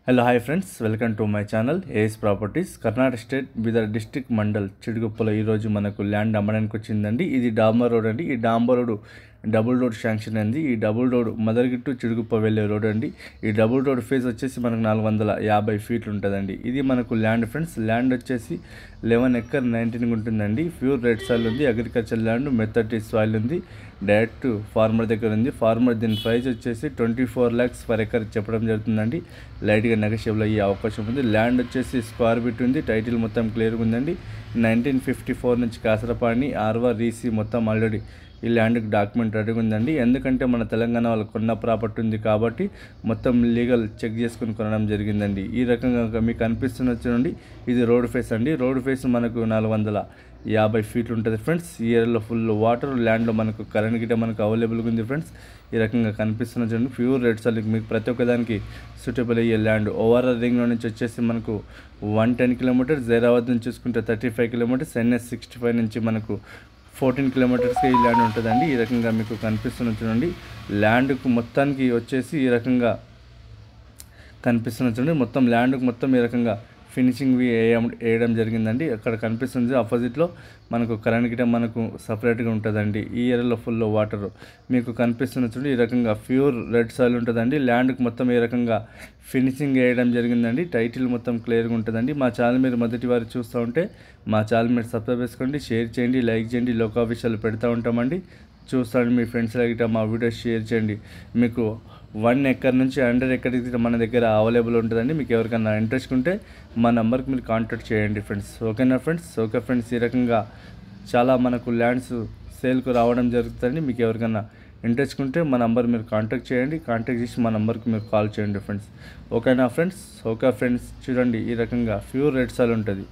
Hello hi friends, welcome to my channel AS properties. Karnataka state Bidar district mandal చిడుగుప్పలో ఈరోజు మనకు land అమ్మడానికి వచ్చిందండి. ఇది డాంబర్ రోడ్ అండి. ఈ డాంబర్ రోడ్ డబుల్ రోడ్ శాంక్షన్ అయింది. ఈ డబుల్ రోడ్ మదర్గిట్టు చిడుగుప్ప వెళ్ళే రోడ్ అండి. ఈ డబుల్ రోడ్ ఫేజ్ వచ్చేసి మనకు 450 ఫీట్లు ఉంటుందండి. ఇది మనకు ల్యాండ్ ఫ్రెండ్స్. ల్యాండ్ వచ్చేసి 11 ఎకర్ 19 ఉంటుందండి. ప్యూర్ రెడ్ సాయిల్ ఉంది, అగ్రికల్చర్ ల్యాండ్, మెథడ్ సాయిల్ ఉంది, డైరెక్ట్ ఫార్మర్ దగ్గర ఉంది. ఫార్మర్ దీని ప్రైస్ వచ్చేసి 24 lakhs పర్ ఎకర్ చెప్పడం జరుగుతుందండి. లైట్గా నెగోషియబుల్ అయ్యే అవకాశం ఉంది. ల్యాండ్ వచ్చేసి స్క్వేర్ బిట్ ఉంది. టైటిల్ మొత్తం క్లియర్గా ఉందండి. 1954 నుంచి కాసరపాణి ఆర్వా రీసీ మొత్తం ఆల్రెడీ ఈ ల్యాండ్కి డాక్యుమెంట్ రెడీగా ఉందండి. ఎందుకంటే మన తెలంగాణ వాళ్ళు కొన్న ప్రాపర్టీ ఉంది కాబట్టి మొత్తం లీగల్ చెక్ చేసుకుని కొనడం జరిగిందండి. ఈ రకంగా మీకు అనిపిస్తున్న చూడండి, ఇది రోడ్ ఫేస్ అండి. రోడ్ ఫేస్ మనకు 450 ఫీట్లు ఉంటుంది ఫ్రెండ్స్. ఈ ఏరియాలో ఫుల్ వాటర్, ల్యాండ్లో మనకు కరెంట్ గిట్ట మనకు అవైలబుల్గా ఉంది ఫ్రెండ్స్. ఈ రకంగా కనిపిస్తున్న చూడండి, ప్యూర్ రెడ్ సాయిల్ మీకు ప్రతి ఒక్కదానికి సూటబుల్ అయ్యే ల్యాండ్. ఓవరాల్ రింగ్లో నుంచి వచ్చేసి మనకు 110 కిలోమీటర్స్, జైరాబాద్ నుంచి చూసుకుంటే 35 కిలోమీటర్స్, NS 65 నుంచి మనకు 14 కిలోమీటర్స్కి ఈ ల్యాండ్ ఉంటుందండి. ఈ రకంగా మీకు కనిపిస్తున్న చూడండి, ల్యాండ్కు మొత్తానికి వచ్చేసి ఈ రకంగా కనిపిస్తున్న చూడండి, మొత్తం ల్యాండ్కు మొత్తం ఈ రకంగా ఫినిషింగ్ వేయడం జరిగిందండి. అక్కడ కనిపిస్తుంది ఆపోజిట్లో మనకు కరెంట్ గిట్ట మనకు సపరేట్గా ఉంటుందండి. ఈ ఏరియాలో ఫుల్ వాటర్ మీకు కనిపిస్తున్న చూడండి, ఈ రకంగా ప్యూర్ రెడ్ సాయిల్ ఉంటుందండి. ల్యాండ్కి మొత్తం ఈ రకంగా ఫినిషింగ్ వేయడం జరిగిందండి. టైటిల్ మొత్తం క్లియర్గా ఉంటుందండి. మా ఛానల్ మీరు మొదటి వారు చూస్తూ ఉంటే మా ఛానల్ మీరు సబ్స్క్రైబ్ చేసుకోండి, షేర్ చేయండి, లైక్ చేయండి. లోకా విషయాలు పెడతా ఉంటామండి. చూస్తాండి, మీ ఫ్రెండ్స్ గిట్ట మా వీడియోస్ షేర్ చేయండి. మీకు 1 ఎకర్ నుంచి 100 ఎకర్కి మన దగ్గర అవైలబుల్ ఉంటుందండి. మీకు ఎవరికైనా ఇంట్రెస్ట్ ఉంటే మా నెంబర్కి మీరు కాంటాక్ట్ చేయండి ఫ్రెండ్స్. ఓకేనా ఫ్రెండ్స్? ఓకే ఫ్రెండ్స్, ఈ రకంగా చాలా మనకు ల్యాండ్స్ సేల్కు రావడం జరుగుతుంది. మీకు ఎవరికైనా ఇంట్రెస్ట్ ఉంటే మా నెంబర్ మీరు కాంటాక్ట్ చేయండి. కాంటాక్ట్ చేసి మా నెంబర్కి మీరు కాల్ చేయండి ఫ్రెండ్స్. ఓకేనా ఫ్రెండ్స్? ఓకే ఫ్రెండ్స్, చూడండి, ఈ రకంగా ప్యూర్ రెడ్ సాయిల్ ఉంటుంది.